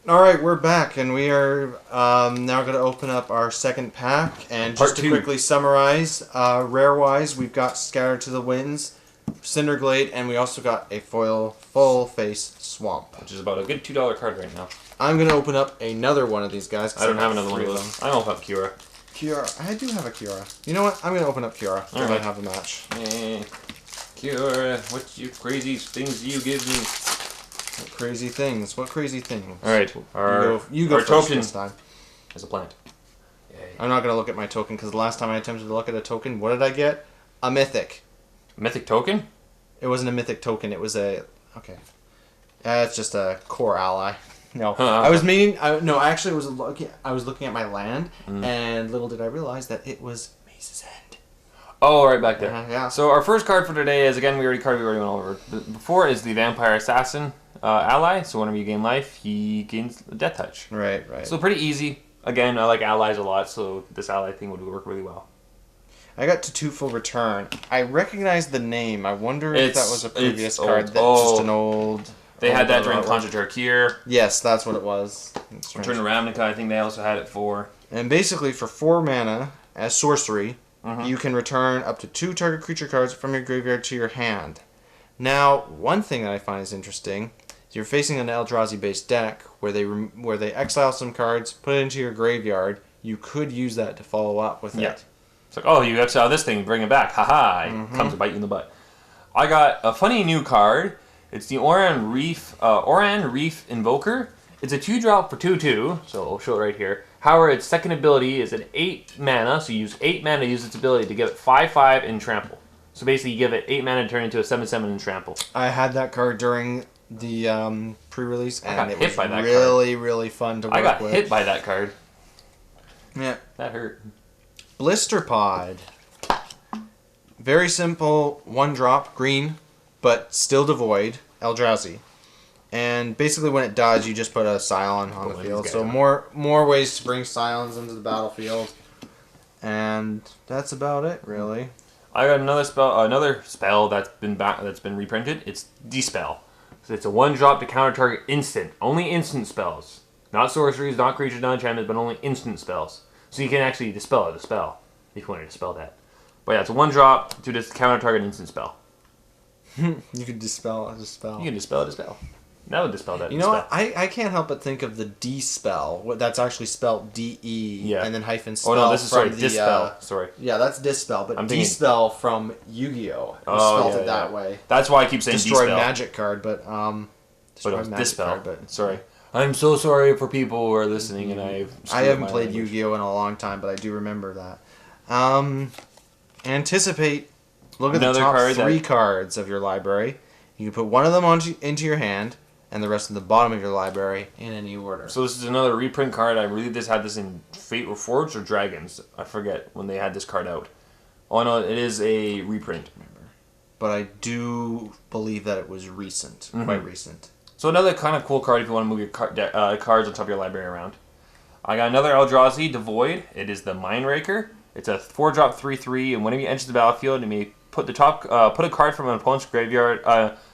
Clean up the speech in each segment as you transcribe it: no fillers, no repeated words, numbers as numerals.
All right, we're back, and we are now going to open up our second pack. And just to quickly summarize, rare-wise, we've got Scattered to the Winds, Cinderglade, and we also got a foil full-face Swamp. Which is about a good $2 card right now. I'm going to open up another one of these guys. I don't have another one of those. I don't have Kiora. Kiora. I do have a Kiora. You know what? I'm going to open up Kiora. I don't have a match. Kiora, what you crazy things you give me? What crazy things? What crazy things? Alright, you go our first token this time. is a plant. Yay. I'm not going to look at my token, because the last time I attempted to look at a token, what did I get? A mythic. Mythic token? It wasn't a mythic token, it was a... Okay. It's just a core ally. No. I was meaning... No, I actually was looking at my land, and little did I realize that it was Maze's End. Oh, right back there. Yeah. So our first card for today is, again, we already went over. Before is the Vampire Assassin ally. So whenever you gain life, he gains a Death Touch. Right. So pretty easy. Again, I like allies a lot, so this ally thing would work really well. I got to 2 full return. I recognize the name. I wonder if that was a previous card. Just an old... They had that during Contra Tarkir. Yes, that's what it was. Return to Ravnica, I think they also had it for. And basically, for 4 mana, as sorcery, you can return up to 2 target creature cards from your graveyard to your hand. Now, one thing that I find is interesting is you're facing an Eldrazi-based deck where they exile some cards, put it into your graveyard. You could use that to follow up with it. It's like, oh, you exile this thing, bring it back. Haha, it comes to bite you in the butt. I got a funny new card. It's the Oran Reef Invoker. It's a 2-drop for 2/2, so I'll show it right here. However, its second ability is an 8 mana, so you use 8 mana to use its ability to give it 5/5 and trample. So basically, you give it 8 mana to turn into a 7/7 and trample. I had that card during the pre-release, and it was really fun to work with. I got hit by that card. Yeah. That hurt. Blister Pod. Very simple, 1-drop, green, but still devoid, Eldrazi. And basically when it dies, you just put a Scion on the field. So more ways to bring Scions into the battlefield. And that's about it, really. I got another spell that's been reprinted. It's Dispel. So it's a 1-drop to counter target instant. Only instant spells. Not sorceries, not creatures, not enchantments, but only instant spells. So you can actually dispel a spell if you want to dispel that. But yeah, it's a 1-drop to just counter target instant spell. You can dispel a spell. You can dispel a spell. That would dispel that. You know what? I can't help but think of the D-spell. That's actually spelled D-E and then hyphen spell. Oh no, this is Dispel. Sorry. Yeah, that's Dispel, but D-spell from Yu-Gi-Oh! Spelled it that way. That's why I keep saying Destroy Dispel. magic card, but Dispel. Sorry. I'm so sorry for people who are listening, and I haven't played Yu-Gi-Oh! In a long time, but I do remember that. Anticipate. Look at the top 3 cards of your library. You can put one of them into your hand, and the rest of the bottom of your library in any order. So this is another reprint card. I believe this had this in Fate Reforged or Dragons. I forget when they had this card out. Oh no, it is a reprint. But I do believe that it was recent, quite recent. So another kind of cool card if you want to move your cards on top of your library around. I got another Eldrazi Devoid. It is the Mindraker. It's a 4-drop 3/3, and whenever you enter the battlefield, you may put a card from an opponent's graveyard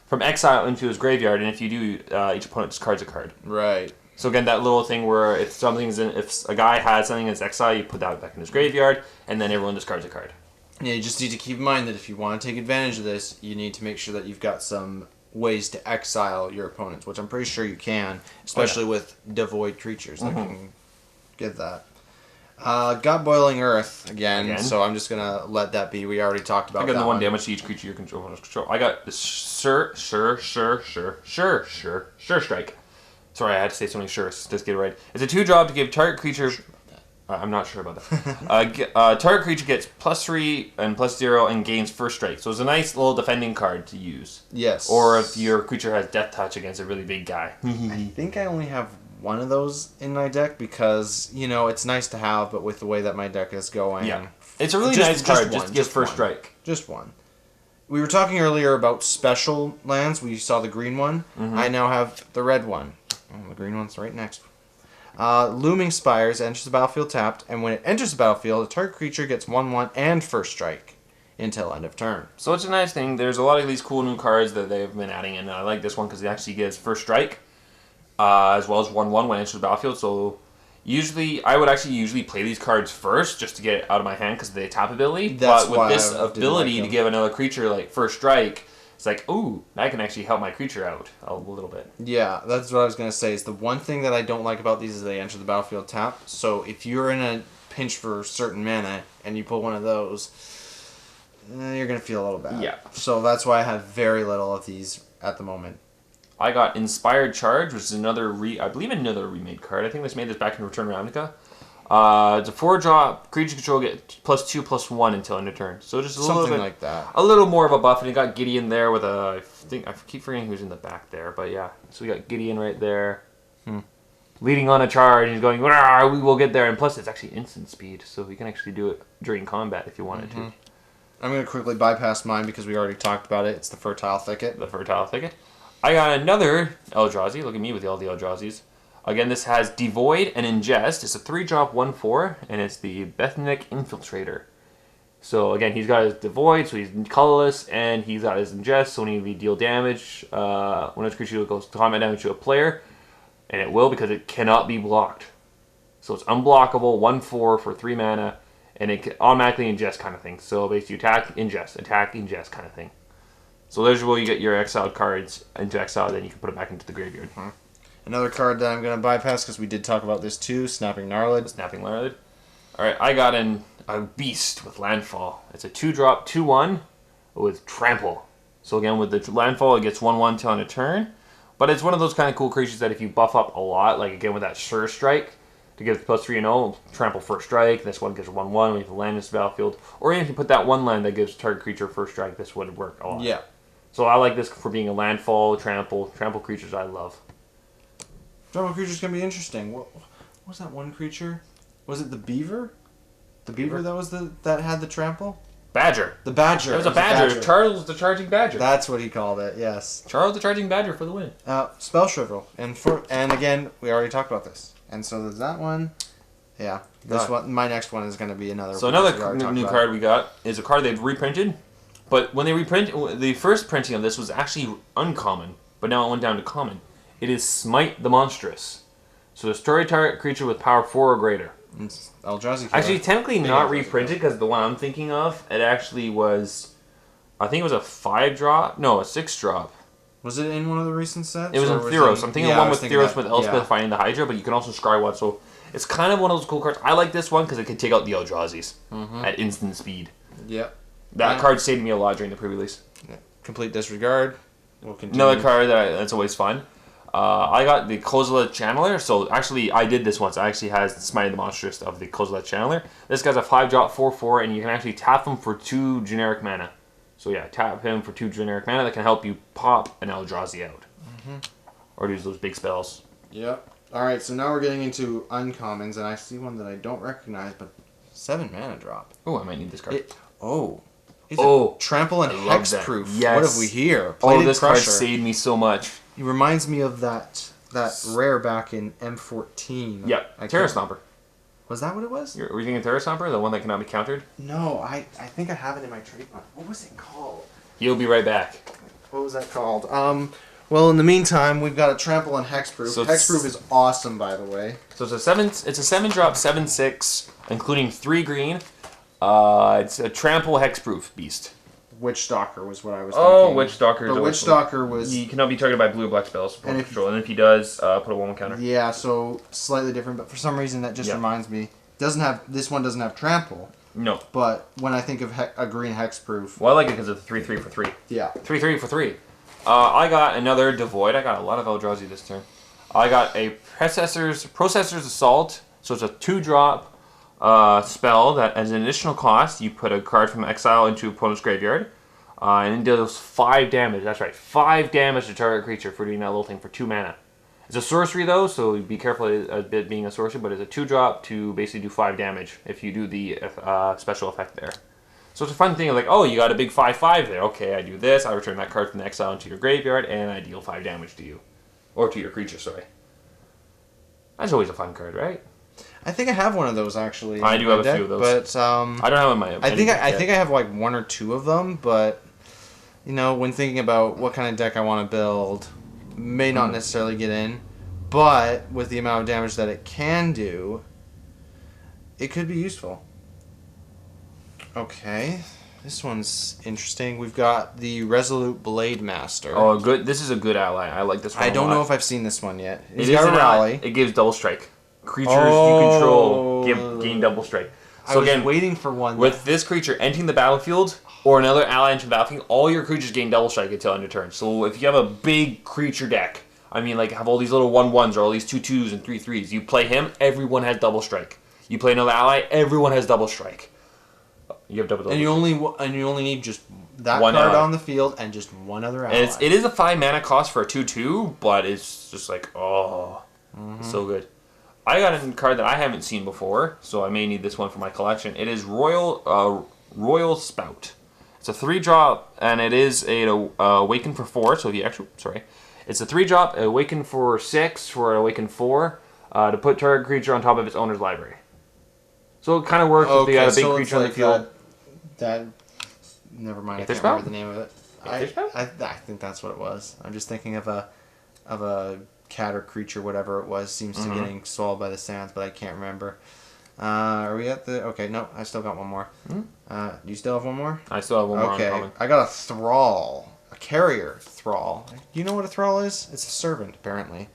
from exile into his graveyard, and if you do, each opponent discards a card. Right. So again, that little thing where if a guy has something in his exile, you put that back in his graveyard, and then everyone discards a card. Yeah, you just need to keep in mind that if you want to take advantage of this, you need to make sure that you've got some ways to exile your opponents, which I'm pretty sure you can, especially with devoid creatures that can get that. Got Boiling Earth again, so I'm just gonna let that be. We already talked about that. I got the 1 damage to each creature you control. I got the Sure Strike. Sorry, I had to say something sure. Let's get it right. It's a 2-drop to give target creature. I'm not sure about that. Target creature gets +3 and +0 and gains first strike. So it's a nice little defending card to use. Yes. Or if your creature has Death Touch against a really big guy. I think I only have one of those in my deck because, it's nice to have, but with the way that my deck is going... Yeah. It's a really nice card. Just give first strike. Just one. We were talking earlier about special lands. We saw the green one. I now have the red one. Oh, the green one's right next. Looming Spires enters the battlefield tapped, and when it enters the battlefield, a target creature gets 1/1 and first strike until end of turn. So it's a nice thing. There's a lot of these cool new cards that they've been adding in. I like this one because it actually gives first strike. as well as 1/1 when it enters the battlefield. So I would actually usually play these cards first just to get it out of my hand because of the tap ability. That's but with why this I didn't ability like to give another creature like first strike, it's like, ooh, that can actually help my creature out a little bit. Yeah, that's what I was gonna say. Is the one thing that I don't like about these is they enter the battlefield tap. So if you're in a pinch for certain mana and you pull one of those, you're gonna feel a little bad. Yeah. So that's why I have very little of these at the moment. I got Inspired Charge, which is I believe another remade card. I think this made this back in Return Ravnica. It's a 4-drop creature control, get +2/+1 until end of turn. So just a little Something bit, like that. a little more of a buff, and it got Gideon there with I keep forgetting who's in the back there, but yeah. So we got Gideon right there, leading on a charge. He's going, "Rawr, we will get there," and plus it's actually instant speed, so we can actually do it during combat if you wanted to. I'm gonna quickly bypass mine because we already talked about it. It's the Fertile Thicket. The Fertile Thicket. I got another Eldrazi. Look at me with all the Eldrazi's. Again, this has Devoid and Ingest. It's a 3-drop 1/4, and it's the Bethnic Infiltrator. So again, he's got his Devoid, so he's colorless, and he's got his Ingest, so when he deal damage, when a creature goes combat damage to a player, and it will because it cannot be blocked. So it's unblockable, 1/4 for 3 mana, and it can automatically ingest kind of thing. So basically, attack, ingest kind of thing. So there's where you get your exiled cards into exile, then you can put it back into the graveyard. Another card that I'm going to bypass because we did talk about this too, Snapping Gnarlid. Snapping Gnarlid. Alright, I got a Beast with Landfall. It's a 2-drop 2/1 with Trample. So again, with the Landfall, it gets 1/1 till on a turn. But it's one of those kind of cool creatures that if you buff up a lot, like again with that Sure Strike, to give +3 and 0, Trample first strike, this one gives 1/1 when you have land in the battlefield. Or even if you put that one land that gives target creature first strike, this would work a lot. Yeah. So I like this for being a landfall, trample creatures I love. Trample creatures can be interesting. What was that one creature? Was it the beaver? The beaver that had the trample? Badger. The badger. It was a badger. Charles the Charging Badger. That's what he called it. Yes. Charles the Charging Badger for the win. Spell Shrivel, and again we already talked about this. And so there's that one. Yeah. This one. My next one is going to be another. So another new card we got is a card they've reprinted. But when they the first printing of this was actually uncommon, but now it went down to common. It is Smite the Monstrous. So destroy target creature with power 4 or greater. It's Eldrazi. Actually, technically not reprinted because the one I'm thinking of, it actually was, I think it was a 5-drop, no, a 6-drop. Was it in one of the recent sets? It was in Theros. I'm thinking of one with Theros with Elspeth fighting the Hydra, but you can also scry one. So it's kind of one of those cool cards. I like this one because it can take out the Eldrazi's at instant speed. Yep. That card saved me a lot during the pre-release. Yeah. Complete Disregard. We'll continue. Another card that's always fun. I got the Kozilek Channeler. So actually, I did this once. I actually has Smite the Monstrous of the Kozilek Channeler. This guy's a 5-drop 4/4, and you can actually tap him for 2 generic mana. So yeah, tap him for 2 generic mana that can help you pop an Eldrazi out. Or use those big spells. Yep. Alright, so now we're getting into uncommons, and I see one that I don't recognize, but 7 mana drop. Oh, I might need this card. Trample and Hexproof. Yes. What have we here? This card saved me so much. He reminds me of that rare back in M14. Yep, Terra Stomper. Was that what it was? Were you thinking Terra Stomper, the one that cannot be countered? No, I think I have it in my trademark. What was it called? He'll be right back. What was that called? Well, in the meantime, we've got a Trample and Hexproof. So Hexproof is awesome, by the way. So it's a 7-drop 7/6, including 3 green. It's a Trample Hexproof beast. Witchstalker was what I was thinking. Oh, Witchstalker. The Witchstalker was... He cannot be targeted by blue or black spells. And if he does, put a 1/1 counter. Yeah, so slightly different, but for some reason that just reminds me. This one doesn't have Trample. No. But when I think of a green Hexproof... Well, I like it because it's 3/3 for 3. Yeah. 3/3 for 3. I got another Devoid. I got a lot of Eldrazi this turn. I got a Processor's Assault. So it's a 2-drop spell that, as an additional cost, you put a card from exile into opponent's graveyard. And it deals 5 damage. That's right, 5 damage to target creature for doing that little thing for 2 mana. It's a sorcery, though, so be careful a bit being a sorcery, but it's a 2-drop to basically do 5 damage if you do the special effect there. So it's a fun thing of like, oh, you got a big 5/5 there. Okay, I do this, I return that card from the exile into your graveyard, and I deal 5 damage to you. Or to your creature, sorry. That's always a fun card, right? I think I have one of those, actually. I do have a few of those. But, I don't have in my... I think I have like 1 or 2 of them, but, you know, when thinking about what kind of deck I want to build, may not necessarily get in. but with the amount of damage that it can do, it could be useful. Okay, this one's interesting. We've got the Resolute Blade Master. Oh, good. This is a good ally. I like this one. I don't know if I've seen this one yet. It is an ally. It gives double strike. Creatures you control gain double strike. So I was again, waiting for one. with this creature entering the battlefield or another ally entering the battlefield, all your creatures gain double strike until end of turn. So if you have a big creature deck, I mean, like have all these little 1/1s or all these 2/2s and 3/3s, you play him, everyone has double strike. You play another ally, everyone has double strike. You have double. And you only need just that one card ally on the field and just one other ally. And it is a 5 mana cost for a 2/2, but it's just like so good. I got a card that I haven't seen before, so I may need this one for my collection. It is Royal Spout. It's a 3-drop, and it is a awaken for 4. So if you actually, it's a 3-drop, awaken for 6 for awaken 4 to put target creature on top of its owner's library. So it kind of works if you got a big creature on the field. That never mind. I Aether can't Spout? remember the name of it. I think that's what it was. I'm just thinking of a cat or creature, whatever it was, seems to getting swallowed by the sands, but I can't remember. Are we at the... Okay, no, I still got one more. Do you still have one more? I still have one more. Okay, I got a Thrall. A carrier Thrall. You know what a Thrall is? It's a servant, apparently.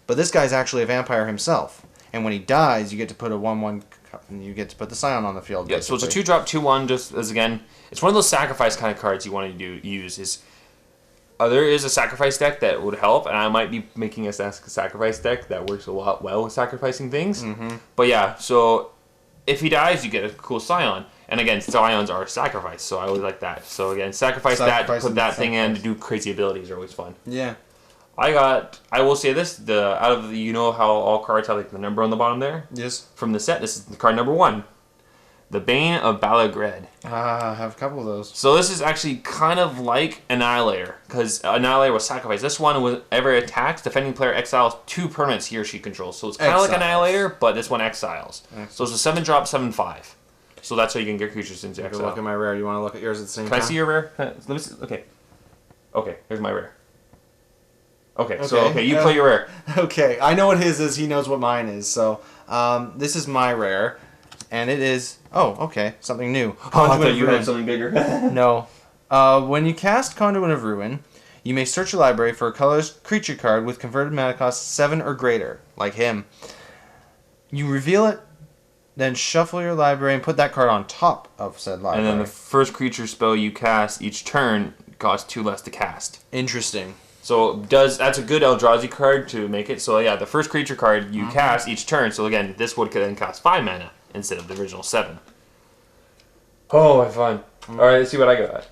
But this guy's actually a vampire himself. And when he dies, you get to put a 1/1... You get to put the Scion on the field. Yeah, so it's a 2-drop, 2/1, just as again... It's one of those sacrifice kind of cards you want to use. There is a sacrifice deck that would help, and I might be making a sacrifice deck that works a lot well with sacrificing things. But yeah, so if he dies, you get a cool Scion. And again, Scions are sacrifice, so I always like that. So again, sacrifice that, put that thing in to do crazy abilities are always fun. Yeah. I will say this, you know how all cards have like the number on the bottom there? Yes. From the set, this is card number 1. The Bane of Balagred. I have a couple of those. So this is actually kind of like Annihilator, because Annihilator was sacrificed. This one, whenever it attacks, defending player exiles 2 permanents he or she controls. So it's kind of like Annihilator, but this one exiles. So it's a 7-drop, 7/5. So that's how you can get creatures into exile. Look at my rare. You want to look at yours at the same time? time? Can I see your rare? Let me see. Okay. Okay, here's my rare. Okay, so you play your rare. Okay, I know what his is. He knows what mine is. So this is my rare, and it is... Oh, okay, something new. Oh, I thought you had something bigger. No. When you cast Conduit of Ruin, you may search your library for a colorless creature card with converted mana cost 7 or greater, like him. You reveal it, then shuffle your library and put that card on top of said library. And then the first creature spell you cast each turn costs 2 less to cast. Interesting. So that's a good Eldrazi card to make it. So yeah, the first creature card you cast each turn. So again, this would then cost 5 mana instead of the original 7. Oh, my fun. All right, let's see what I got.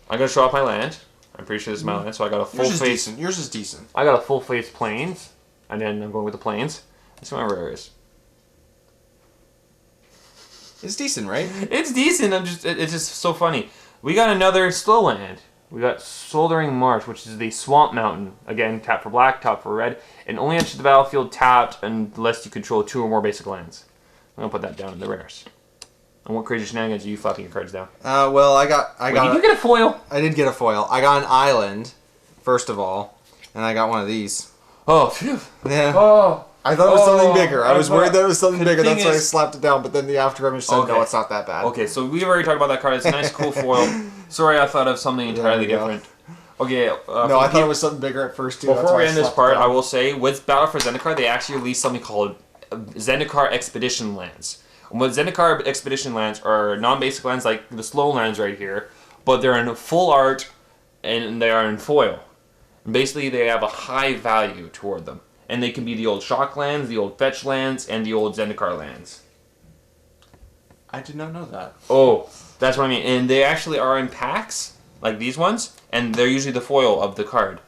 I'm gonna show off my land. I'm pretty sure this is my land. So I got a full face. Yours is decent. I got a full face plains, and then I'm going with the plains. Let's see what my rare is. It's decent, right? It's decent. It's just so funny. We got another slow land. We got Soldering Marsh, which is the Swamp Mountain. Again, tap for black, tap for red, and only enters the battlefield tapped unless you control 2 or more basic lands. I'm gonna put that down in the rares. And what crazy shenanigans are you flapping your cards down? Well, I got. Did you get a foil? I did get a foil. I got an island, first of all, and I got one of these. Oh, phew. Yeah. Oh. I thought it was something bigger. I was worried that it was something bigger. That's why I slapped it down. But then the after image said, no, it's not that bad. Okay, so we've already talked about that card. It's a nice, cool foil. Sorry, I thought of something entirely different. Okay. No, I thought it was something bigger at first, too. Before we end this part, I will say, with Battle for Zendikar, they actually released something called Zendikar Expedition Lands. And what Zendikar Expedition Lands are non-basic lands like the slow lands right here, but they're in full art and they are in foil. And basically, they have a high value toward them. And they can be the old Shock lands, the old Fetch lands, and the old Zendikar lands. I did not know that. Oh, that's what I mean. And they actually are in packs, like these ones, and they're usually the foil of the card.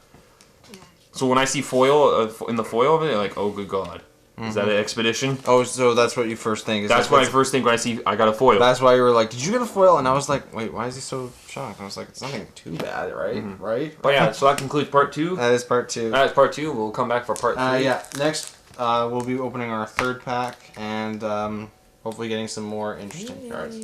So when I see foil in the foil of it, I'm like, oh, good God. Is that an expedition? Oh, so that's what you first think. That's what I first think when I see I got a foil. That's why you were like, did you get a foil? And I was like, wait, why is he so shocked? I was like, it's nothing too bad, right? Right? But yeah, so that concludes part 2. That is part 2. That's part 2. We'll come back for part 3. Yeah, next we'll be opening our 3rd pack and hopefully getting some more interesting cards.